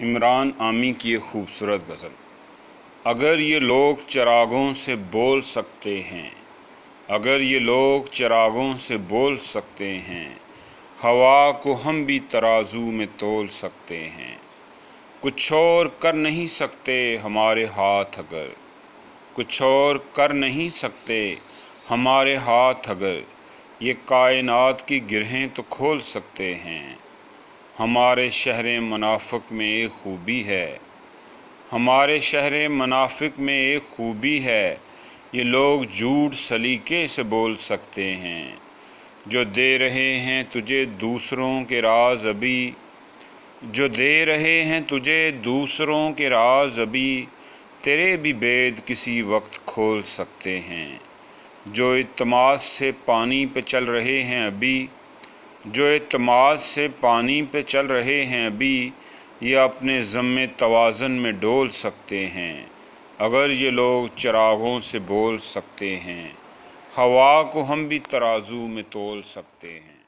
عمران عامی کی ایک خوبصورت غزل۔ اگر یہ لوگ چراغوں سے بول سکتے ہیں، اگر یہ لوگ چراغوں سے بول سکتے ہیں، ہوا کو ہم بھی ترازو میں تول سکتے ہیں۔ کچھ اور کر نہیں سکتے ہمارے ہاتھ، اگر کچھ اور کر نہیں سکتے ہمارے ہاتھ، اگر یہ کائنات کی گرہیں تو کھول سکتے ہیں۔ ہمارے شہر منافق میں ایک خوبی ہے، ہمارے شہر منافق میں ایک خوبی ہے، یہ لوگ جھوٹ سلیقے سے بول سکتے ہیں۔ جو دے رہے ہیں تجھے دوسروں کے راز ابھی، جو دے رہے ہیں تجھے دوسروں کے راز ابھی، تیرے بھی بید کسی وقت کھول سکتے ہیں۔ جو اعتماد سے پانی پہ چل رہے ہیں ابھی، جو اعتماد سے پانی پہ چل رہے ہیں ابھی، یہ اپنے ضم توازن میں ڈول سکتے ہیں۔ اگر یہ لوگ چراغوں سے بول سکتے ہیں، ہوا کو ہم بھی ترازو میں تول سکتے ہیں۔